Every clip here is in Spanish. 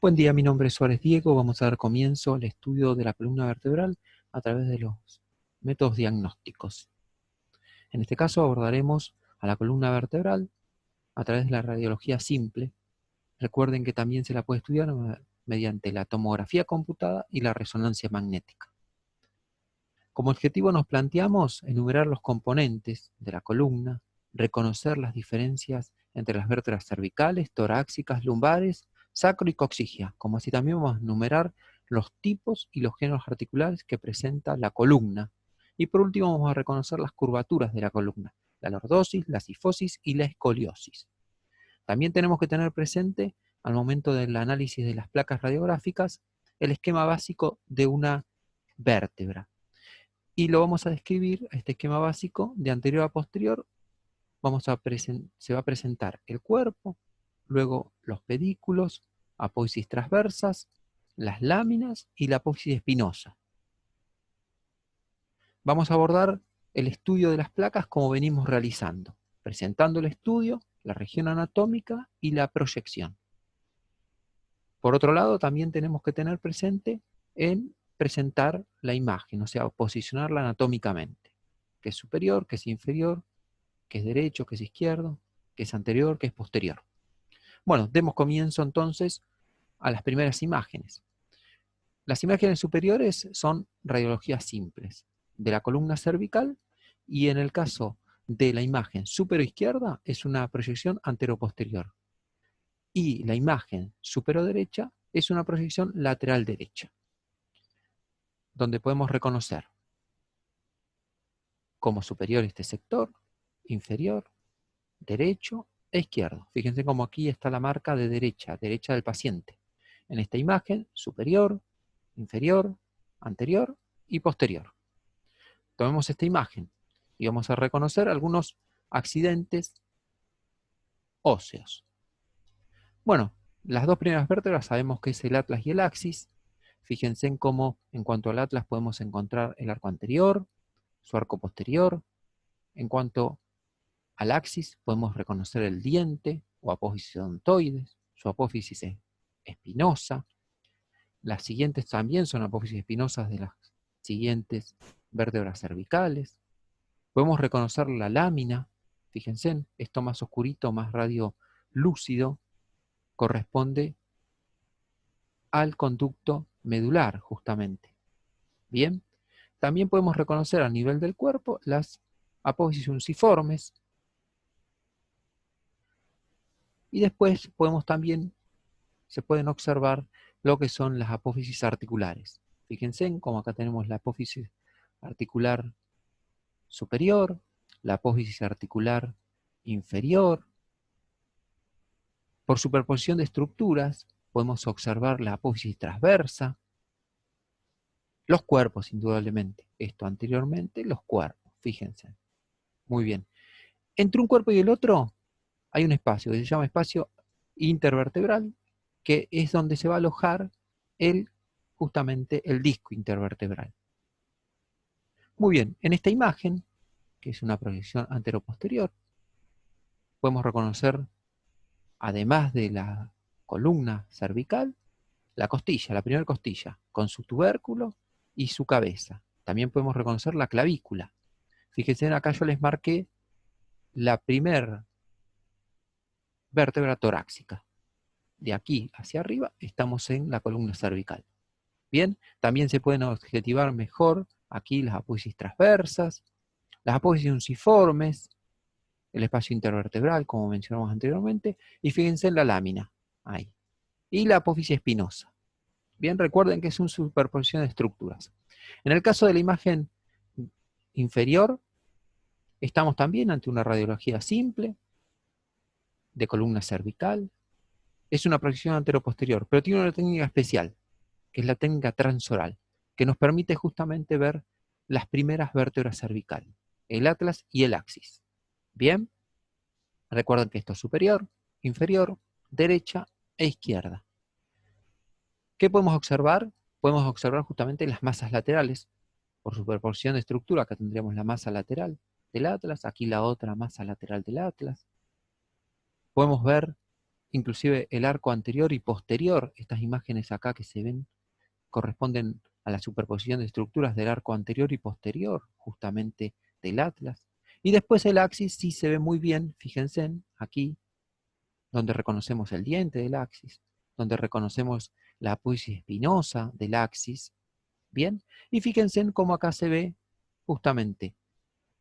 Buen día, mi nombre es Suárez Diego. Vamos a dar comienzo al estudio de la columna vertebral a través de los métodos diagnósticos. En este caso abordaremos a la columna vertebral a través de la radiología simple. Recuerden que también se la puede estudiar mediante la tomografía computada y la resonancia magnética. Como objetivo nos planteamos enumerar los componentes de la columna, reconocer las diferencias entre las vértebras cervicales, torácicas, lumbares, sacro y coxigia, como así también vamos a enumerar los tipos y los géneros articulares que presenta la columna. Y por último vamos a reconocer las curvaturas de la columna, la lordosis, la cifosis y la escoliosis. También tenemos que tener presente, al momento del análisis de las placas radiográficas, el esquema básico de una vértebra. Y lo vamos a describir, este esquema básico, de anterior a posterior. Se va a presentar el cuerpo, luego los pedículos, apófisis transversas, las láminas y la apófisis espinosa. Vamos a abordar el estudio de las placas como venimos realizando, presentando el estudio, la región anatómica y la proyección. Por otro lado, también tenemos que tener presente en presentar la imagen, o sea, posicionarla anatómicamente, que es superior, que es inferior, que es derecho, que es izquierdo, que es anterior, que es posterior. Bueno, demos comienzo entonces a las primeras imágenes. Las imágenes superiores son radiologías simples de la columna cervical, y en el caso de la imagen superoizquierda es una proyección anteroposterior. Y la imagen superoderecha es una proyección lateral derecha, donde podemos reconocer como superior este sector, inferior, derecho e izquierdo. Fíjense cómo aquí está la marca de derecha, derecha del paciente. En esta imagen, superior, inferior, anterior y posterior. Tomemos esta imagen y vamos a reconocer algunos accidentes óseos. Bueno, las dos primeras vértebras sabemos que es el atlas y el axis. Fíjense en cómo, en cuanto al atlas, podemos encontrar el arco anterior, su arco posterior. En cuanto al axis, podemos reconocer el diente o apófisis odontoides, su apófisis espinosa. Las siguientes también son apófisis espinosas de las siguientes vértebras cervicales. Podemos reconocer la lámina. Fíjense, esto más oscurito, más radiolúcido, corresponde al conducto medular, justamente. Bien, también podemos reconocer a nivel del cuerpo las apófisis unciformes. Y después se pueden observar lo que son las apófisis articulares. Fíjense en cómo acá tenemos la apófisis articular superior, la apófisis articular inferior. Por superposición de estructuras podemos observar la apófisis transversa, los cuerpos indudablemente. Esto anteriormente, los cuerpos, fíjense. Muy bien. Entre un cuerpo y el otro hay un espacio que se llama espacio intervertebral, que es donde se va a alojar justamente el disco intervertebral. Muy bien, en esta imagen, que es una proyección anteroposterior, podemos reconocer, además de la columna cervical, la costilla, la primera costilla, con su tubérculo y su cabeza. También podemos reconocer la clavícula. Fíjense, acá yo les marqué la primera vértebra torácica. De aquí hacia arriba estamos en la columna cervical. Bien, también se pueden objetivar mejor aquí las apófisis transversas, las apófisis unciformes, el espacio intervertebral, como mencionamos anteriormente, y fíjense en la lámina, ahí, y la apófisis espinosa. Bien, recuerden que es una superposición de estructuras. En el caso de la imagen inferior, estamos también ante una radiología simple, de columna cervical. Es una proyección anteroposterior, pero tiene una técnica especial, que es la técnica transoral, que nos permite justamente ver las primeras vértebras cervicales, el atlas y el axis. Bien, recuerden que esto es superior, inferior, derecha e izquierda. ¿Qué podemos observar? Podemos observar justamente las masas laterales, por superposición de estructura. Acá tendríamos la masa lateral del atlas, aquí la otra masa lateral del atlas. Podemos ver inclusive el arco anterior y posterior. Estas imágenes acá que se ven corresponden a la superposición de estructuras del arco anterior y posterior, justamente del atlas. Y después el axis sí se ve muy bien, fíjense aquí, donde reconocemos el diente del axis, donde reconocemos la apófisis espinosa del axis, ¿bien? Y fíjense en cómo acá se ve justamente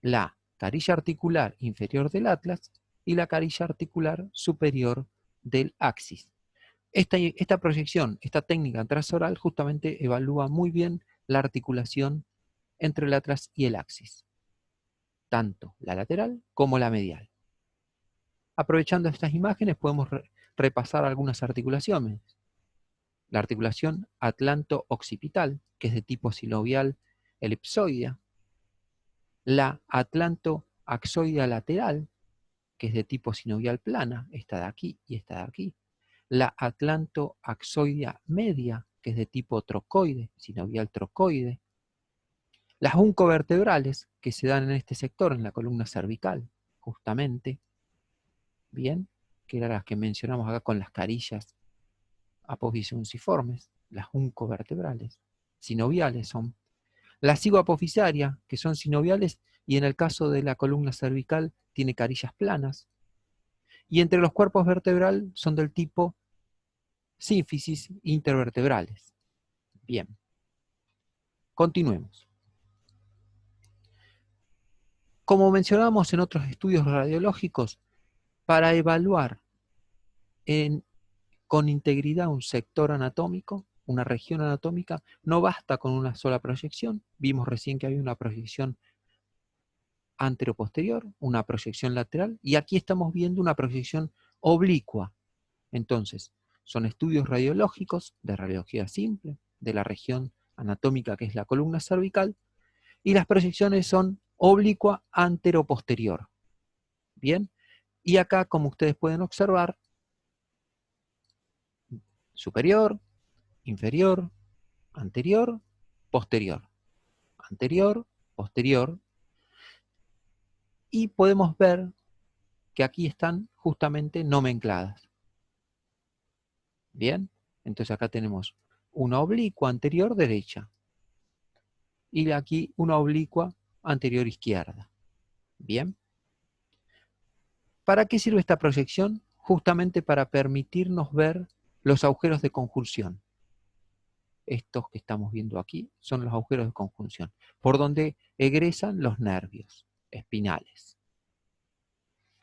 la carilla articular inferior del atlas y la carilla articular superior del axis. Esta proyección, esta técnica transoral justamente evalúa muy bien la articulación entre el atlas y el axis, tanto la lateral como la medial. Aprovechando estas imágenes podemos repasar algunas articulaciones. La articulación atlanto-occipital, que es de tipo sinovial elipsoidea. La atlanto-axoidea lateral, que es de tipo sinovial plana, esta de aquí y esta de aquí. La atlanto-axoidea media, que es de tipo trocoide, sinovial trocoide. Las juncovertebrales, que se dan en este sector, en la columna cervical, justamente, bien, que eran las que mencionamos acá con las carillas apófisis unciformes, las juncovertebrales, sinoviales son. La cigoapofisaria, que son sinoviales, y en el caso de la columna cervical tiene carillas planas. Y entre los cuerpos vertebrales son del tipo sínfisis intervertebrales. Bien, continuemos. Como mencionamos en otros estudios radiológicos, para evaluar con integridad un sector anatómico, una región anatómica, no basta con una sola proyección. Vimos recién que había una proyección anteroposterior, una proyección lateral, y aquí estamos viendo una proyección oblicua. Entonces, son estudios radiológicos de radiología simple, de la región anatómica que es la columna cervical, y las proyecciones son oblicua anteroposterior. Bien, y acá, como ustedes pueden observar, superior, inferior, anterior, posterior, anterior, posterior, y podemos ver que aquí están justamente nomencladas. Bien, entonces acá tenemos una oblicua anterior derecha y aquí una oblicua anterior izquierda. Bien. ¿Para qué sirve esta proyección? Justamente para permitirnos ver los agujeros de conjunción. Estos que estamos viendo aquí son los agujeros de conjunción, por donde egresan los nervios espinales.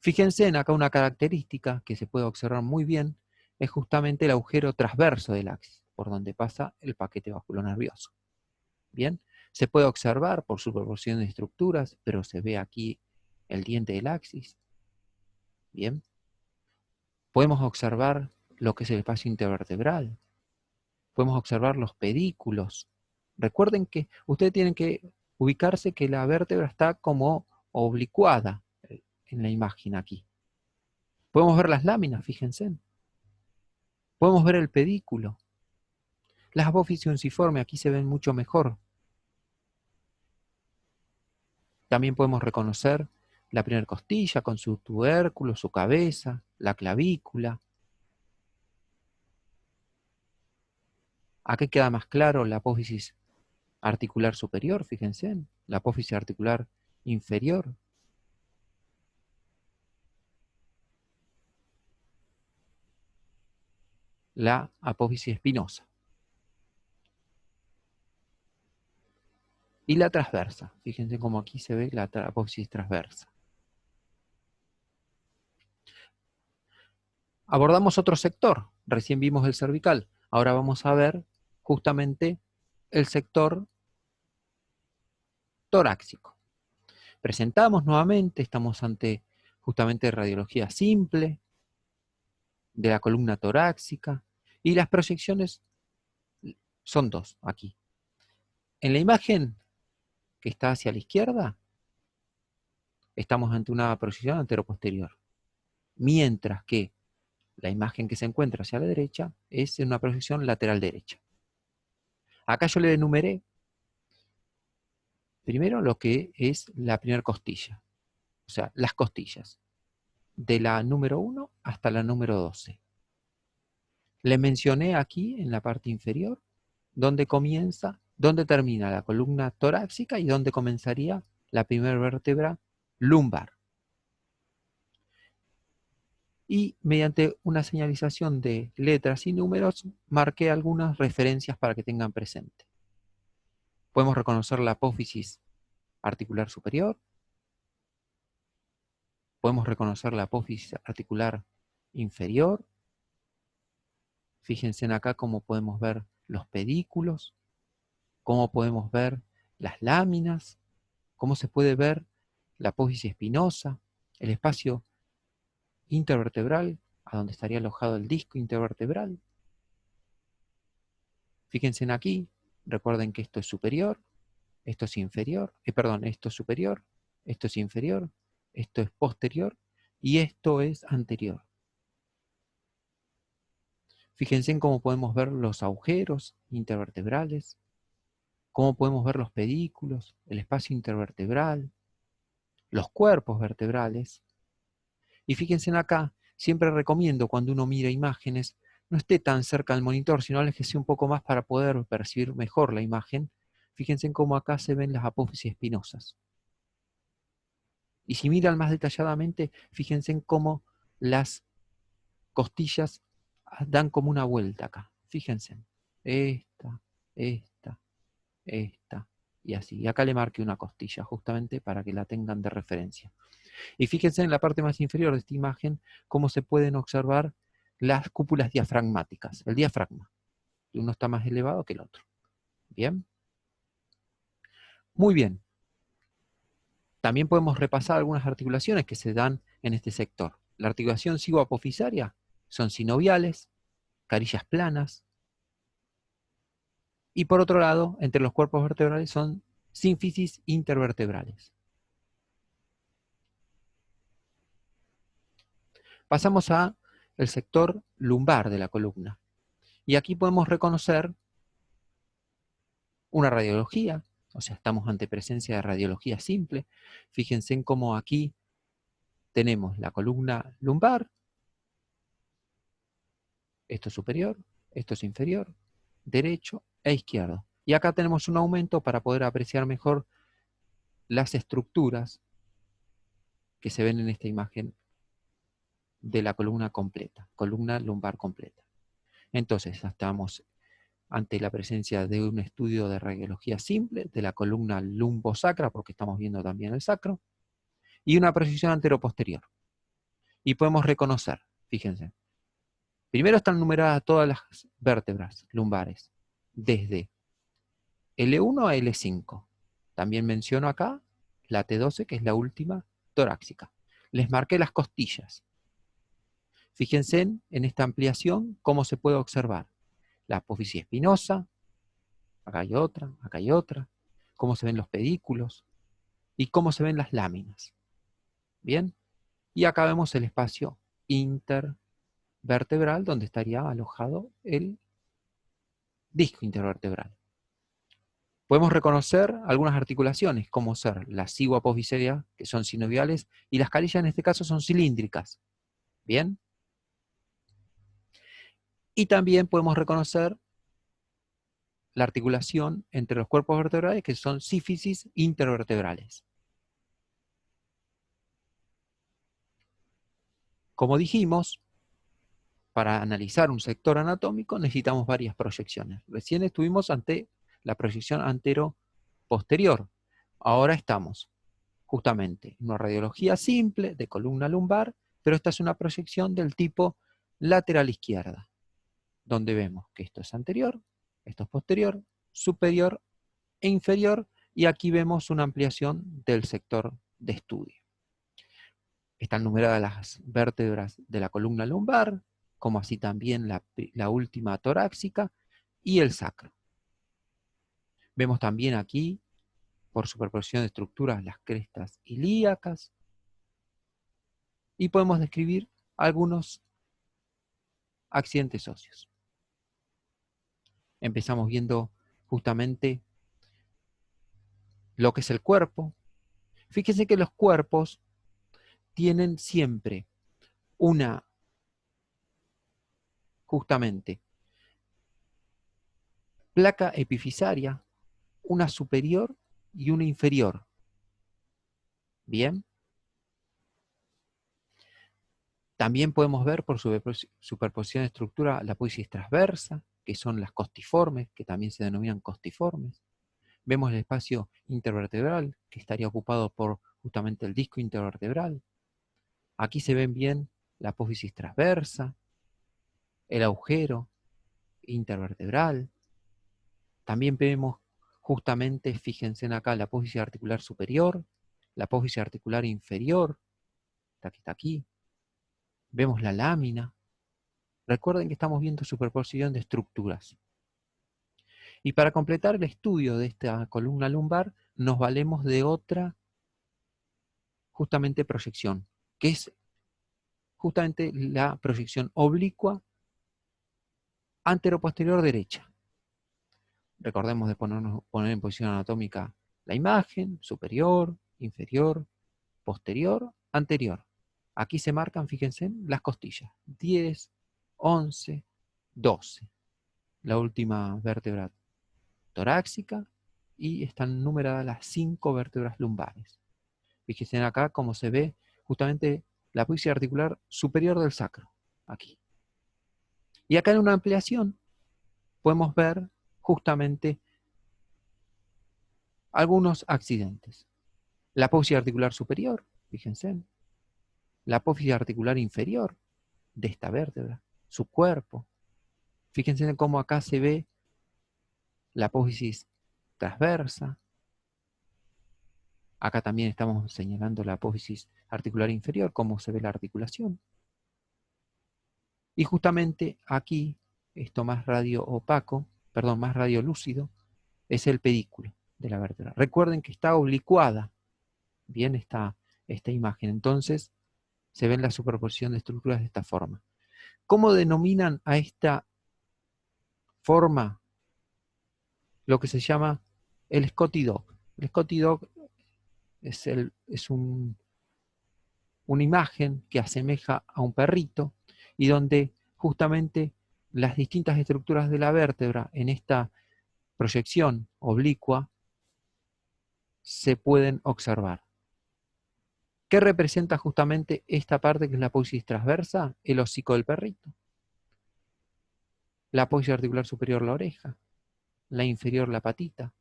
Fíjense en acá una característica que se puede observar muy bien, es justamente el agujero transverso del axis, por donde pasa el paquete vasculonervioso. Bien, se puede observar por superposición de estructuras, pero se ve aquí el diente del axis. Bien, podemos observar lo que es el espacio intervertebral, podemos observar los pedículos. Recuerden que ustedes tienen que ubicarse que la vértebra está como oblicuada en la imagen aquí. Podemos ver las láminas, fíjense. Podemos ver el pedículo. Las apófisis unciformes aquí se ven mucho mejor. También podemos reconocer la primera costilla con su tubérculo, su cabeza, la clavícula. Aquí queda más claro la apófisis articular superior, fíjense, la apófisis articular inferior. La apófisis espinosa. Y la transversa. Fíjense cómo aquí se ve la apófisis transversa. Abordamos otro sector. Recién vimos el cervical. Ahora vamos a ver justamente el sector torácico. Presentamos nuevamente, estamos ante justamente radiología simple de la columna torácica y las proyecciones son dos aquí. En la imagen que está hacia la izquierda estamos ante una proyección anteroposterior, mientras que la imagen que se encuentra hacia la derecha es una proyección lateral derecha. Acá yo le enumeré primero lo que es la primera costilla, o sea, las costillas, de la número 1 hasta la número 12. Le mencioné aquí en la parte inferior dónde comienza, dónde termina la columna torácica y dónde comenzaría la primera vértebra lumbar. Y mediante una señalización de letras y números, marqué algunas referencias para que tengan presente. Podemos reconocer la apófisis articular superior, podemos reconocer la apófisis articular inferior. Fíjense en acá cómo podemos ver los pedículos, cómo podemos ver las láminas, cómo se puede ver la apófisis espinosa, el espacio intervertebral, a donde estaría alojado el disco intervertebral. Fíjense en aquí, recuerden que esto es superior, esto es inferior, esto es superior, esto es inferior, esto es posterior y esto es anterior. Fíjense en cómo podemos ver los agujeros intervertebrales, cómo podemos ver los pedículos, el espacio intervertebral, los cuerpos vertebrales. Y fíjense en acá, siempre recomiendo cuando uno mira imágenes, no esté tan cerca del monitor, sino aléjese un poco más para poder percibir mejor la imagen. Fíjense en cómo acá se ven las apófisis espinosas. Y si miran más detalladamente, fíjense en cómo las costillas dan como una vuelta acá. Fíjense, esta, esta, esta, y así. Y acá le marqué una costilla justamente para que la tengan de referencia. Y fíjense en la parte más inferior de esta imagen cómo se pueden observar las cúpulas diafragmáticas, el diafragma. Uno está más elevado que el otro. Bien. Muy bien. También podemos repasar algunas articulaciones que se dan en este sector. La articulación cigoapofisaria son sinoviales, carillas planas, y por otro lado, entre los cuerpos vertebrales son sínfisis intervertebrales. Pasamos a el sector lumbar de la columna. Y aquí podemos reconocer una radiología, o sea, estamos ante presencia de radiología simple. Fíjense en cómo aquí tenemos la columna lumbar, esto es superior, esto es inferior, derecho e izquierdo. Y acá tenemos un aumento para poder apreciar mejor las estructuras que se ven en esta imagen de la columna completa, columna lumbar completa. Entonces, estamos ante la presencia de un estudio de radiología simple de la columna lumbosacra, porque estamos viendo también el sacro, y una proyección anteroposterior. Y podemos reconocer, fíjense, primero están numeradas todas las vértebras lumbares, desde L1 a L5. También menciono acá la T12, que es la última torácica. Les marqué las costillas. Fíjense en esta ampliación cómo se puede observar la apófisis espinosa, acá hay otra, cómo se ven los pedículos y cómo se ven las láminas. Bien, y acá vemos el espacio intervertebral donde estaría alojado el disco intervertebral. Podemos reconocer algunas articulaciones, como ser la cigoapofisaria, que son sinoviales, y las carillas en este caso son cilíndricas. Bien. Y también podemos reconocer la articulación entre los cuerpos vertebrales, que son sífisis intervertebrales. Como dijimos, para analizar un sector anatómico necesitamos varias proyecciones. Recién estuvimos ante la proyección antero-posterior. Ahora estamos justamente en una radiología simple de columna lumbar, pero esta es una proyección del tipo lateral izquierda, donde vemos que esto es anterior, esto es posterior, superior e inferior, y aquí vemos una ampliación del sector de estudio. Están numeradas las vértebras de la columna lumbar, como así también la última torácica y el sacro. Vemos también aquí, por superposición de estructuras, las crestas ilíacas, y podemos describir algunos accidentes óseos. Empezamos viendo justamente lo que es el cuerpo. Fíjense que los cuerpos tienen siempre una justamente placa epifisaria, una superior y una inferior. Bien. También podemos ver por superposición de estructura la apófisis transversa, que son las costiformes, que también se denominan costiformes. Vemos el espacio intervertebral, que estaría ocupado por justamente el disco intervertebral. Aquí se ven bien la apófisis transversa, el agujero intervertebral. También vemos justamente, fíjense acá, la apófisis articular superior, la apófisis articular inferior, está aquí. Vemos la lámina. Recuerden que estamos viendo superposición de estructuras. Y para completar el estudio de esta columna lumbar, nos valemos de otra justamente proyección, que es justamente la proyección oblicua anteroposterior derecha. Recordemos de poner en posición anatómica la imagen, superior, inferior, posterior, anterior. Aquí se marcan, fíjense, las costillas. 10, 11, 12. La última vértebra torácica y están numeradas las 5 vértebras lumbares. Fíjense acá cómo se ve justamente la apófisis articular superior del sacro. Aquí. Y acá en una ampliación podemos ver justamente algunos accidentes. La apófisis articular superior, fíjense. La apófisis articular inferior de esta vértebra, su cuerpo. Fíjense cómo acá se ve la apófisis transversa. Acá también estamos señalando la apófisis articular inferior, cómo se ve la articulación. Y justamente aquí, esto más radio opaco, perdón, más radio lúcido, es el pedículo de la vértebra. Recuerden que está oblicuada, bien, esta imagen. Entonces, se ven la superposición de estructuras de esta forma. ¿Cómo denominan a esta forma lo que se llama el Scotty Dog? El Scotty Dog es una imagen que asemeja a un perrito y donde justamente las distintas estructuras de la vértebra en esta proyección oblicua se pueden observar. ¿Qué representa justamente esta parte que es la apófisis transversa? El hocico del perrito. La apófisis articular superior, la oreja. La inferior, la patita.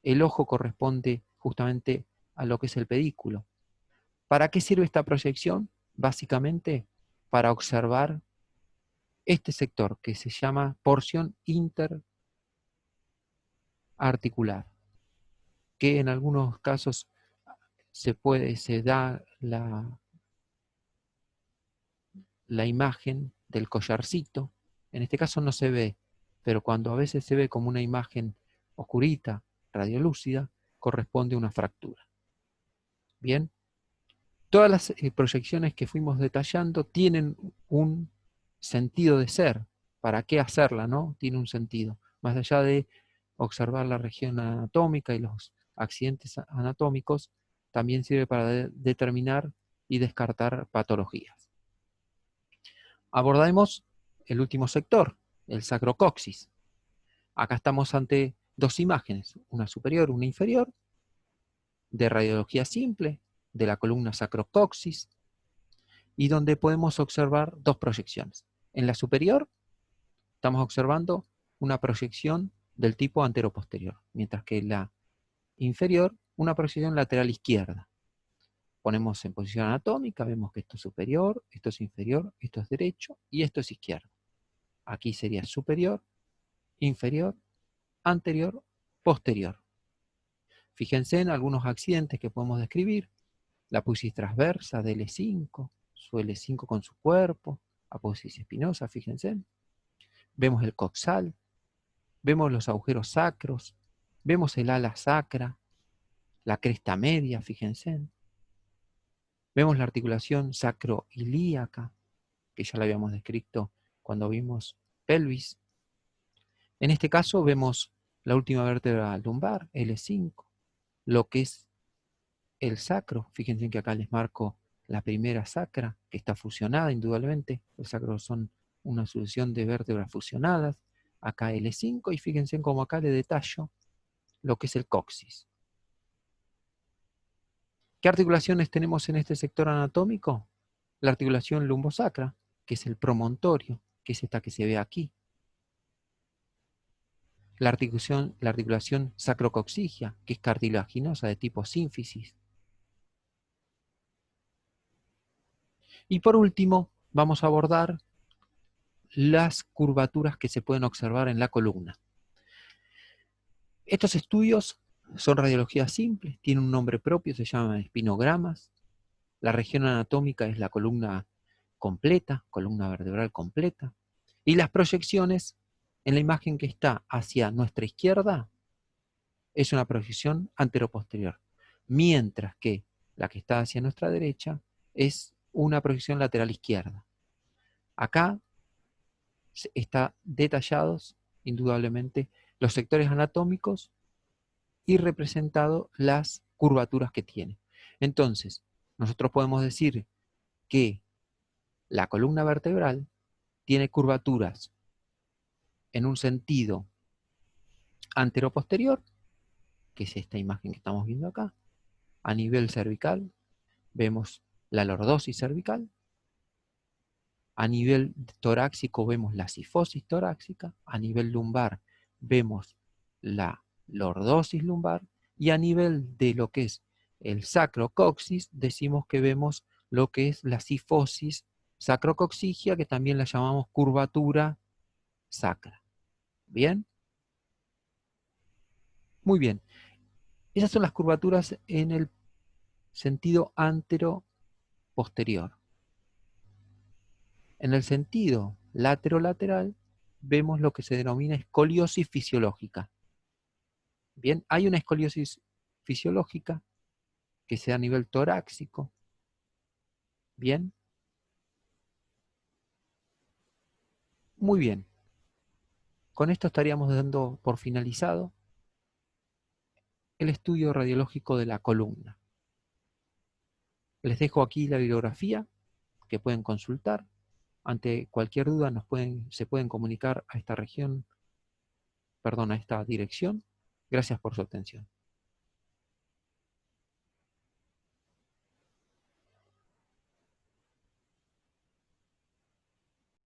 El ojo corresponde justamente a lo que es el pedículo. ¿Para qué sirve esta proyección? Básicamente para observar este sector que se llama porción interarticular, que en algunos casos se da la imagen del collarcito. En este caso no se ve, pero cuando a veces se ve como una imagen oscurita, radiolúcida, corresponde a una fractura. Bien, todas las proyecciones que fuimos detallando tienen un sentido de ser. ¿Para qué hacerla, no? Tiene un sentido. Más allá de observar la región anatómica y los accidentes anatómicos, también sirve para determinar y descartar patologías. Abordaremos el último sector, el sacrocoxis. Acá estamos ante dos imágenes, una superior, una inferior, de radiología simple, de la columna sacrocoxis, y donde podemos observar dos proyecciones. En la superior estamos observando una proyección del tipo anteroposterior, mientras que en la inferior una proyección lateral izquierda. Ponemos en posición anatómica, vemos que esto es superior, esto es inferior, esto es derecho y esto es izquierdo. Aquí sería superior, inferior, anterior, posterior. Fíjense en algunos accidentes que podemos describir. La apófisis transversa de L5, su L5 con su cuerpo, apófisis espinosa, fíjense. Vemos el coxal, vemos los agujeros sacros, vemos el ala sacra, la cresta media, fíjense. Vemos la articulación sacroilíaca, que ya la habíamos descrito cuando vimos pelvis. En este caso vemos la última vértebra lumbar, L5, lo que es el sacro. Fíjense que acá les marco la primera sacra, que está fusionada indudablemente. El sacro son una sucesión de vértebras fusionadas, acá L5, y fíjense cómo acá le detallo lo que es el coxis. ¿Qué articulaciones tenemos en este sector anatómico? La articulación lumbosacra, que es el promontorio, que es esta que se ve aquí. La articulación sacrocoxigia, que es cartilaginosa de tipo sínfisis. Y por último, vamos a abordar las curvaturas que se pueden observar en la columna. Estos estudios son radiologías simples, tienen un nombre propio, se llaman espinogramas. La región anatómica es la columna completa, columna vertebral completa. Y las proyecciones en la imagen que está hacia nuestra izquierda es una proyección anteroposterior, mientras que la que está hacia nuestra derecha es una proyección lateral izquierda. Acá está detallados, indudablemente, los sectores anatómicos y representado las curvaturas que tiene. Entonces, nosotros podemos decir que la columna vertebral tiene curvaturas en un sentido anteroposterior, que es esta imagen que estamos viendo acá. A nivel cervical vemos la lordosis cervical. A nivel torácico vemos la cifosis torácica. A nivel lumbar vemos la lordosis lumbar. Y a nivel de lo que es el sacrocoxis, decimos que vemos lo que es la cifosis sacrocoxigia, que también la llamamos curvatura sacra. ¿Bien? Muy bien. Esas son las curvaturas en el sentido antero-posterior. En el sentido laterolateral vemos lo que se denomina escoliosis fisiológica. Bien, hay una escoliosis fisiológica que sea a nivel torácico. Bien, muy bien. Con esto estaríamos dando por finalizado el estudio radiológico de la columna. Les dejo aquí la bibliografía que pueden consultar. Ante cualquier duda se pueden comunicar a esta dirección. Gracias por su atención.